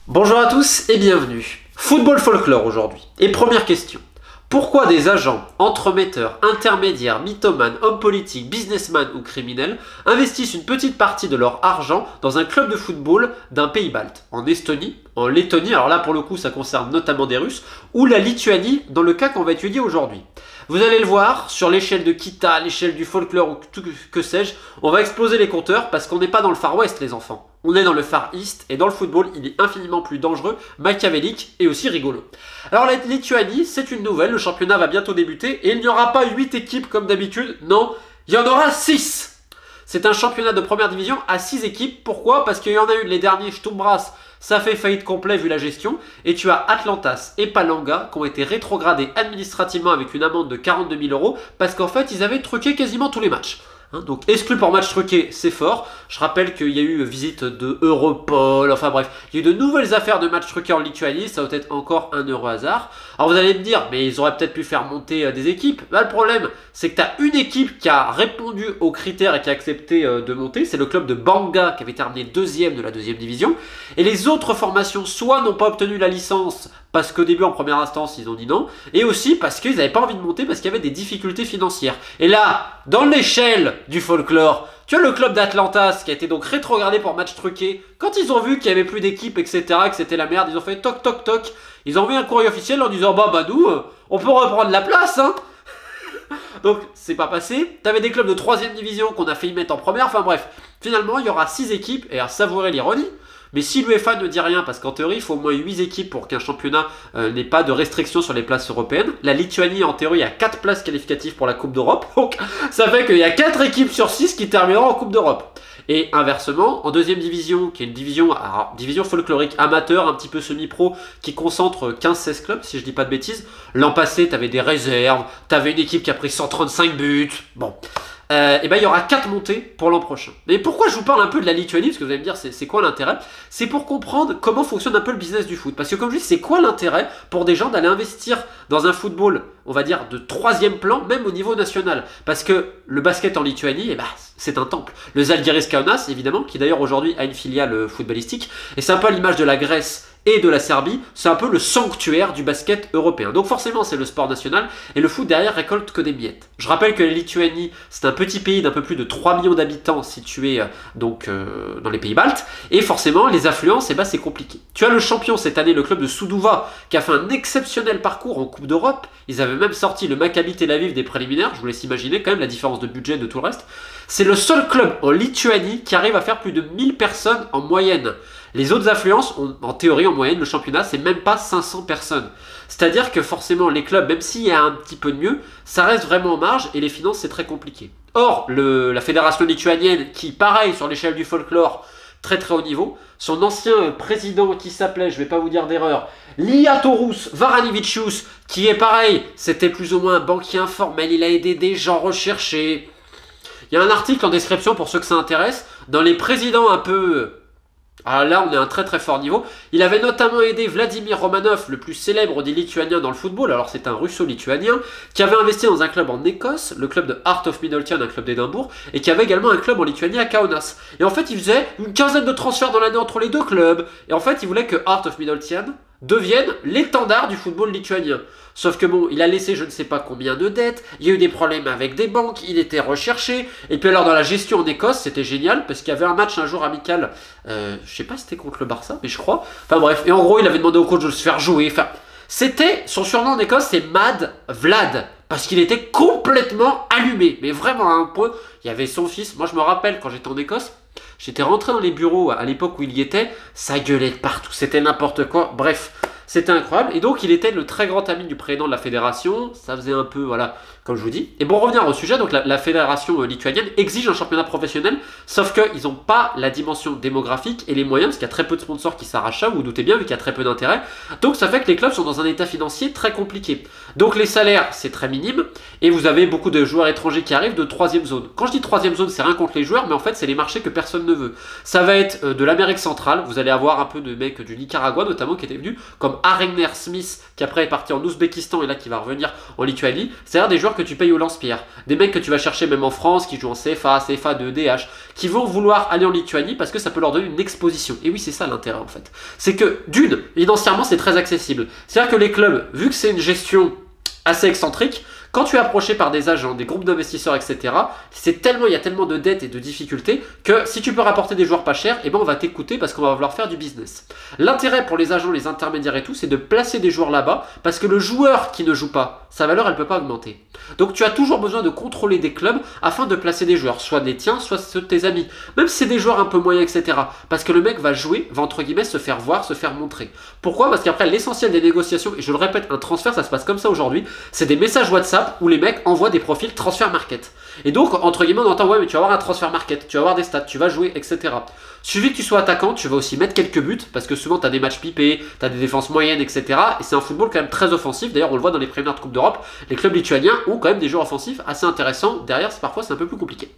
Bonjour à tous et bienvenue. Football folklore aujourd'hui. Et première question. Pourquoi des agents, entremetteurs, intermédiaires, mythomanes, hommes politiques, businessmen ou criminels investissent une petite partie de leur argent dans un club de football d'un pays balte? En Estonie, en Lettonie, alors là pour le coup ça concerne notamment des Russes, ou la Lituanie dans le cas qu'on va étudier aujourd'hui. Vous allez le voir, sur l'échelle de Kita, l'échelle du folklore ou tout que sais-je, on va exploser les compteurs parce qu'on n'est pas dans le Far West les enfants. On est dans le Far East et dans le football, il est infiniment plus dangereux, machiavélique et aussi rigolo. Alors la Lituanie, c'est une nouvelle, le championnat va bientôt débuter et il n'y aura pas 8 équipes comme d'habitude, non, il y en aura 6. C'est un championnat de première division à 6 équipes, pourquoi? Parce qu'il y en a eu les derniers Stumbras, ça fait faillite complet vu la gestion, et tu as Atlantas et Palanga qui ont été rétrogradés administrativement avec une amende de 42 000 € parce qu'en fait ils avaient truqué quasiment tous les matchs. Donc exclu pour match truqué, c'est fort. Je rappelle qu'il y a eu visite de Europol, enfin bref, il y a eu de nouvelles affaires de match truqué en Lituanie, ça doit être encore un heureux hasard. Alors vous allez me dire, mais ils auraient peut-être pu faire monter des équipes. Bah, le problème, c'est que tu as une équipe qui a répondu aux critères et qui a accepté de monter, c'est le club de Banga qui avait terminé deuxième de la deuxième division. Et les autres formations, soit n'ont pas obtenu la licence, parce qu'au début, en première instance, ils ont dit non, et aussi parce qu'ils n'avaient pas envie de monter, parce qu'il y avait des difficultés financières. Et là, dans l'échelle du folklore, tu as le club d'Atlantas qui a été donc rétrogradé pour match truqué. Quand ils ont vu qu'il n'y avait plus d'équipe, etc., que c'était la merde, ils ont fait toc toc toc. Ils ont envoyé un courrier officiel en disant bah nous, on peut reprendre la place, hein. Donc c'est pas passé. T'avais des clubs de 3ème division qu'on a fait y mettre en première. Enfin bref, finalement il y aura 6 équipes, et à savourer l'ironie. Mais si l'UEFA ne dit rien, parce qu'en théorie il faut au moins 8 équipes pour qu'un championnat n'ait pas de restrictions sur les places européennes. La Lituanie en théorie a 4 places qualificatives pour la Coupe d'Europe. Donc ça fait qu'il y a 4 équipes sur 6 qui termineront en Coupe d'Europe. Et inversement, en deuxième division, qui est une division, alors, division folklorique amateur, un petit peu semi-pro, qui concentre 15-16 clubs, si je dis pas de bêtises. L'an passé, t'avais des réserves, t'avais une équipe qui a pris 135 buts. Bon. Et ben il y aura 4 montées pour l'an prochain. Mais pourquoi je vous parle un peu de la Lituanie? Parce que vous allez me dire, c'est quoi l'intérêt? C'est pour comprendre comment fonctionne un peu le business du foot. Parce que comme je dis, c'est quoi l'intérêt pour des gens d'aller investir dans un football, on va dire, de 3ème plan, même au niveau national? Parce que le basket en Lituanie, eh ben, c'est un temple. Le Žalgiris Kaunas, évidemment, qui d'ailleurs aujourd'hui a une filiale footballistique. Et c'est un peu à l'image de la Grèce et de la Serbie, c'est un peu le sanctuaire du basket européen. Donc forcément c'est le sport national, et le foot derrière récolte que des miettes. Je rappelle que la Lituanie, c'est un petit pays d'un peu plus de 3 millions d'habitants situé dans les pays baltes, et forcément les affluences, eh ben, c'est compliqué. Tu as le champion cette année, le club de Sudova, qui a fait un exceptionnel parcours en Coupe d'Europe. Ils avaient même sorti le Maccabi Tel Aviv des préliminaires, je vous laisse imaginer quand même la différence de budget de tout le reste. C'est le seul club en Lituanie qui arrive à faire plus de 1000 personnes en moyenne. Les autres affluences, en théorie, en moyenne, le championnat, c'est même pas 500 personnes. C'est-à-dire que forcément, les clubs, même s'il y a un petit peu de mieux, ça reste vraiment en marge et les finances, c'est très compliqué. Or, la fédération lituanienne, qui, pareil, sur l'échelle du folklore, très très haut niveau, son ancien président qui s'appelait, je vais pas vous dire d'erreur, Liatorus Varanivicius, qui est pareil, c'était plus ou moins un banquier informel, il a aidé des gens recherchés. Il y a un article en description pour ceux que ça intéresse, dans les présidents un peu... Alors là, on est à un très très fort niveau. Il avait notamment aidé Vladimir Romanov, le plus célèbre des Lituaniens dans le football. Alors c'est un russo-lituanien qui avait investi dans un club en Écosse, le club de Heart of Midlothian, un club d'Édimbourg, et qui avait également un club en Lituanie à Kaunas. Et en fait, il faisait une quinzaine de transferts dans l'année entre les deux clubs. Et en fait, il voulait que Heart of Midlothian devienne l'étendard du football lituanien. Sauf que bon, il a laissé je ne sais pas combien de dettes, il y a eu des problèmes avec des banques, il était recherché, et puis alors dans la gestion en Écosse, c'était génial, parce qu'il y avait un match un jour amical, je sais pas si c'était contre le Barça, mais je crois, enfin bref, et en gros il avait demandé au coach de se faire jouer, enfin, c'était, son surnom en Écosse c'est Mad Vlad, parce qu'il était complètement allumé, mais vraiment à un point, il y avait son fils, moi je me rappelle quand j'étais en Écosse, j'étais rentré dans les bureaux à l'époque où il y était, ça gueulait de partout, c'était n'importe quoi, bref, c'était incroyable. Et donc il était le très grand ami du président de la fédération, ça faisait un peu, voilà, comme je vous dis. Et bon, revenir au sujet, donc la fédération lituanienne exige un championnat professionnel, sauf qu'ils n'ont pas la dimension démographique et les moyens, parce qu'il y a très peu de sponsors qui s'arrachent ça, vous vous doutez bien, vu qu'il y a très peu d'intérêt. Donc ça fait que les clubs sont dans un état financier très compliqué. Donc les salaires, c'est très minime, et vous avez beaucoup de joueurs étrangers qui arrivent de 3ème zone. Quand je dis 3ème zone, c'est rien contre les joueurs, mais en fait, c'est les marchés que personne ne veut. Ça va être de l'Amérique centrale, vous allez avoir un peu de mecs du Nicaragua, notamment, qui étaient venus, comme comme Aregner Smith, qui après est parti en Ouzbékistan et là qui va revenir en Lituanie, c'est-à-dire des joueurs que tu payes au lance-pierre, des mecs que tu vas chercher même en France, qui jouent en CFA, CFA2, DH, qui vont vouloir aller en Lituanie parce que ça peut leur donner une exposition. Et oui, c'est ça l'intérêt en fait. C'est que d'une, financièrement c'est très accessible. C'est-à-dire que les clubs, vu que c'est une gestion assez excentrique, quand tu es approché par des agents, des groupes d'investisseurs, etc., il y a tellement de dettes et de difficultés que si tu peux rapporter des joueurs pas chers, eh ben on va t'écouter parce qu'on va vouloir faire du business. L'intérêt pour les agents, les intermédiaires et tout, c'est de placer des joueurs là-bas parce que le joueur qui ne joue pas, sa valeur, elle ne peut pas augmenter. Donc tu as toujours besoin de contrôler des clubs afin de placer des joueurs, soit des tiens, soit ceux de tes amis. Même si c'est des joueurs un peu moyens, etc. Parce que le mec va jouer, va entre guillemets se faire voir, se faire montrer. Pourquoi? Parce qu'après, l'essentiel des négociations, et je le répète, un transfert, ça se passe comme ça aujourd'hui, c'est des messages WhatsApp où les mecs envoient des profils transfert market. Et donc, entre guillemets, on entend, ouais, mais tu vas avoir un transfert market, tu vas avoir des stats, tu vas jouer, etc. Suffit que tu sois attaquant, tu vas aussi mettre quelques buts, parce que souvent, tu as des matchs pipés, tu as des défenses moyennes, etc. Et c'est un football quand même très offensif. D'ailleurs, on le voit dans les premières de Coupe d'Europe, les clubs lituaniens ont quand même des joueurs offensifs assez intéressants. Derrière, parfois, c'est un peu plus compliqué.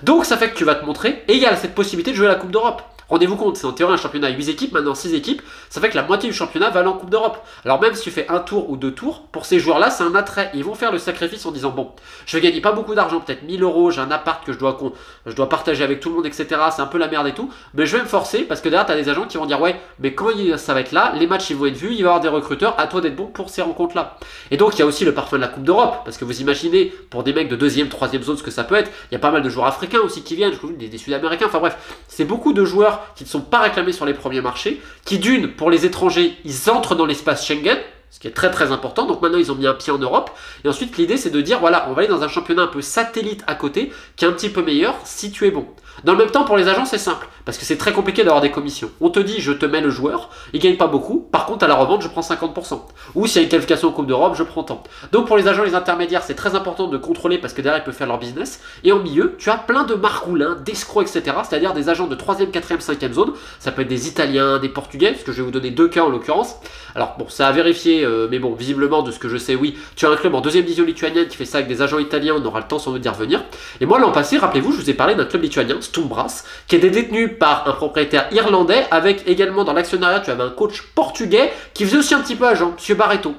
Donc, ça fait que tu vas te montrer, et il y a cette possibilité de jouer la Coupe d'Europe. Rendez-vous compte, c'est en théorie un championnat à 8 équipes, maintenant 6 équipes, ça fait que la moitié du championnat va aller en Coupe d'Europe. Alors même si tu fais un tour ou deux tours, pour ces joueurs-là, c'est un attrait. Ils vont faire le sacrifice en disant, bon, je gagne pas beaucoup d'argent, peut-être 1000 euros, j'ai un appart que je dois partager avec tout le monde, etc. C'est un peu la merde et tout, mais je vais me forcer parce que derrière, tu as des agents qui vont dire, ouais, mais quand ça va être là, les matchs ils vont être vus, il va y avoir des recruteurs, à toi d'être bon pour ces rencontres-là. Et donc, il y a aussi le parfum de la Coupe d'Europe, parce que vous imaginez, pour des mecs de deuxième, troisième zone, ce que ça peut être, il y a pas mal de joueurs africains aussi qui viennent, des Sud-Américains, enfin bref, c'est beaucoup de joueurs qui ne sont pas réclamés sur les premiers marchés, qui d'une, pour les étrangers, ils entrent dans l'espace Schengen, ce qui est très très important, donc maintenant ils ont mis un pied en Europe, et ensuite l'idée c'est de dire, voilà, on va aller dans un championnat un peu satellite à côté, qui est un petit peu meilleur, si tu es bon. Dans le même temps, pour les agents, c'est simple, parce que c'est très compliqué d'avoir des commissions. On te dit, je te mets le joueur, il gagne pas beaucoup, par contre à la revente, je prends 50%. Ou s'il y a une qualification en Coupe d'Europe, je prends tant. Donc pour les agents, les intermédiaires, c'est très important de contrôler, parce que derrière, ils peuvent faire leur business. Et en milieu, tu as plein de margoulins, d'escrocs, etc., c'est-à-dire des agents de 3e, 4e, 5e zone. Ça peut être des Italiens, des Portugais, parce que je vais vous donner 2 cas en l'occurrence. Alors bon, c'est à vérifier, mais bon, visiblement, de ce que je sais, oui, tu as un club en 2e division lituanienne qui fait ça avec des agents italiens, on aura le temps sans nous dire revenir. Et moi, l'an passé, rappelez-vous, je vous ai parlé d'un club lituanien, Stumbras, qui est détenu par un propriétaire irlandais, avec également dans l'actionnariat, tu avais un coach portugais qui faisait aussi un petit peu agent, M. Barreto.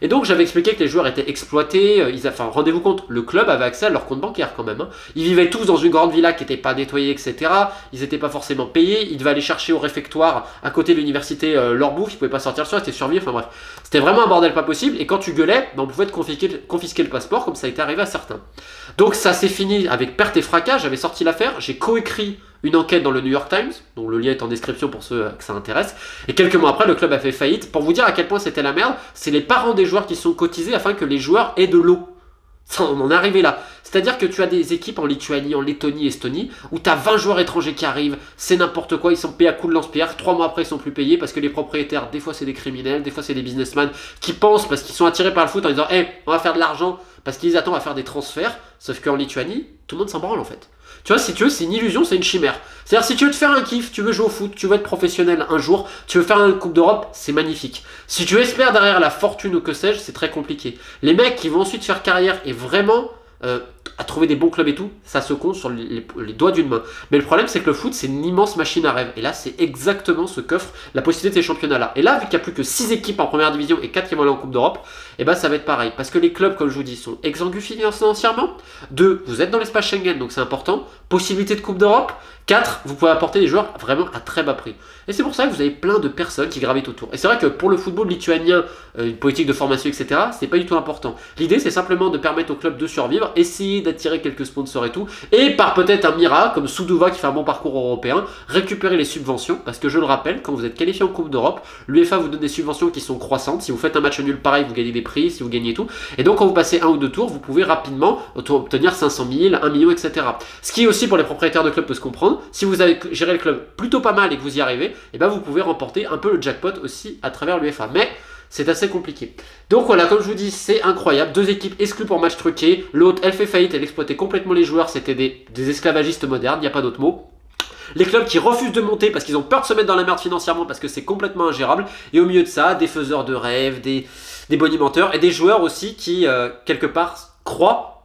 Et donc j'avais expliqué que les joueurs étaient exploités, enfin rendez-vous compte, le club avait accès à leur compte bancaire quand même. Hein. Ils vivaient tous dans une grande villa qui n'était pas nettoyée, etc. Ils n'étaient pas forcément payés, ils devaient aller chercher au réfectoire à côté de l'université leur bouffe, ils ne pouvaient pas sortir le soir, ils étaient surveillés, enfin bref. C'était vraiment un bordel pas possible, et quand tu gueulais, on pouvait te confisquer le passeport, comme ça a été arrivé à certains. Donc ça s'est fini avec perte et fracas, j'avais sorti l'affaire, j'ai coécrit une enquête dans le New York Times, dont le lien est en description pour ceux que ça intéresse, et quelques mois après, le club a fait faillite. Pour vous dire à quel point c'était la merde, c'est les parents des joueurs qui sont cotisés afin que les joueurs aient de l'eau. On en est arrivé là. C'est-à-dire que tu as des équipes en Lituanie, en Lettonie, Estonie, où tu as 20 joueurs étrangers qui arrivent, c'est n'importe quoi, ils sont payés à coups de lance-pierre, 3 mois après ils sont plus payés parce que les propriétaires, des fois c'est des criminels, des fois c'est des businessmen qui pensent parce qu'ils sont attirés par le foot en disant hey, on va faire de l'argent parce qu'ils attendent à faire des transferts, sauf qu'en Lituanie, tout le monde s'en branle en fait. Tu vois, si tu veux, c'est une illusion, c'est une chimère. C'est-à-dire, si tu veux te faire un kiff, tu veux jouer au foot, tu veux être professionnel un jour, tu veux faire une Coupe d'Europe, c'est magnifique. Si tu espères derrière la fortune ou que sais-je, c'est très compliqué. Les mecs qui vont ensuite faire carrière et vraiment à trouver des bons clubs et tout, ça se compte sur les doigts d'une main. Mais le problème, c'est que le foot, c'est une immense machine à rêve. Et là, c'est exactement ce qu'offre la possibilité de ces championnats-là. Et là, vu qu'il n'y a plus que 6 équipes en première division et 4 qui vont aller en Coupe d'Europe, et ben ça va être pareil. Parce que les clubs, comme je vous dis, sont exsangues financièrement. 2, vous êtes dans l'espace Schengen, donc c'est important. Possibilité de Coupe d'Europe. 4, vous pouvez apporter des joueurs vraiment à très bas prix. Et c'est pour ça que vous avez plein de personnes qui gravitent autour. Et c'est vrai que pour le football lituanien, une politique de formation, etc., c'est pas du tout important. L'idée, c'est simplement de permettre au club de survivre, essayer d'attirer quelques sponsors et tout, et par peut-être un miracle, comme Sudova qui fait un bon parcours européen, récupérer les subventions, parce que je le rappelle, quand vous êtes qualifié en Coupe d'Europe, l'UEFA vous donne des subventions qui sont croissantes. Si vous faites un match nul pareil, vous gagnez des prix, si vous gagnez tout. Et donc, quand vous passez un ou deux tours, vous pouvez rapidement obtenir 500 000, 1 million, etc. Ce qui aussi, pour les propriétaires de clubs, peut se comprendre. Si vous avez géré le club plutôt pas mal et que vous y arrivez, et ben vous pouvez remporter un peu le jackpot aussi à travers l'UEFA. Mais c'est assez compliqué. Donc voilà, comme je vous dis, c'est incroyable. 2 équipes exclues pour match truqué. L'autre, elle fait faillite, elle exploitait complètement les joueurs. C'était des esclavagistes modernes, il n'y a pas d'autre mot. Les clubs qui refusent de monter parce qu'ils ont peur de se mettre dans la merde financièrement parce que c'est complètement ingérable. Et au milieu de ça, des faiseurs de rêves, des bonimenteurs et des joueurs aussi qui, quelque part, croient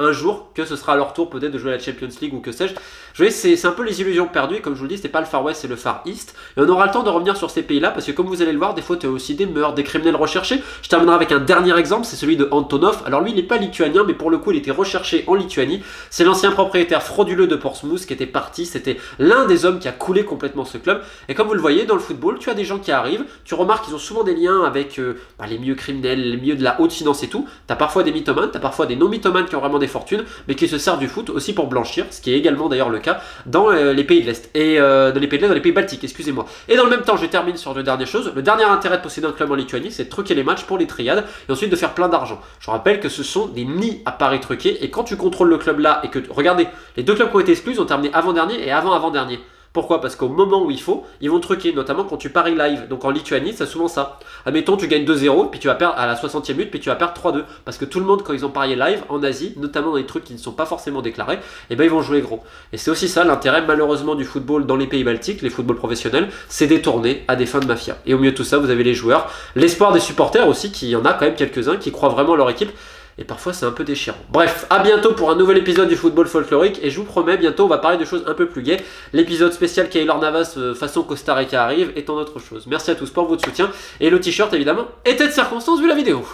un jour que ce sera leur tour peut-être de jouer à la Champions League ou que sais-je. Vous voyez, c'est un peu les illusions perdues, et comme je vous le dis, c'était pas le Far West, c'est le Far East. Et on aura le temps de revenir sur ces pays-là, parce que comme vous allez le voir, des fois tu as aussi des meurtres, des criminels recherchés. Je terminerai avec un dernier exemple, c'est celui de Antonov. Alors lui, il n'est pas lituanien, mais pour le coup, il était recherché en Lituanie. C'est l'ancien propriétaire frauduleux de Portsmouth qui était parti. C'était l'un des hommes qui a coulé complètement ce club. Et comme vous le voyez, dans le football, tu as des gens qui arrivent, tu remarques qu'ils ont souvent des liens avec les milieux criminels, les milieux de la haute finance et tout. Tu as parfois des mythomanes, tu as parfois des non-mythomanes qui ont vraiment des fortunes, mais qui se servent du foot aussi pour blanchir, ce qui est également d'ailleurs le cas dans les pays de l'Est, et dans les pays de l'Est, dans les pays baltiques, excusez-moi. Et dans le même temps, je termine sur deux dernières choses. Le dernier intérêt de posséder un club en Lituanie, c'est de truquer les matchs pour les triades, et ensuite de faire plein d'argent. Je rappelle que ce sont des nids à paris truqués, et quand tu contrôles le club là, et que, regardez, les deux clubs qui ont été exclus ont terminé avant-dernier et avant-avant-dernier. Pourquoi? Parce qu'au moment où il faut, ils vont truquer, notamment quand tu paries live. Donc en Lituanie, c'est souvent ça. Admettons, tu gagnes 2-0, puis tu vas perdre à la 60e minute, puis tu vas perdre 3-2. Parce que tout le monde, quand ils ont parié live, en Asie, notamment dans les trucs qui ne sont pas forcément déclarés, eh ben ils vont jouer gros. Et c'est aussi ça l'intérêt, malheureusement, du football dans les pays baltiques, les footballs professionnels, c'est détourné à des fins de mafia. Et au milieu de tout ça, vous avez les joueurs, l'espoir des supporters aussi, qui y en a quand même quelques-uns, qui croient vraiment à leur équipe. Et parfois c'est un peu déchirant. Bref, à bientôt pour un nouvel épisode du football folklorique. Et je vous promets, bientôt on va parler de choses un peu plus gaies. L'épisode spécial Keylor Navas façon Costa Rica arrive, étant autre chose. Merci à tous pour votre soutien. Et le t-shirt évidemment était de circonstance vu la vidéo.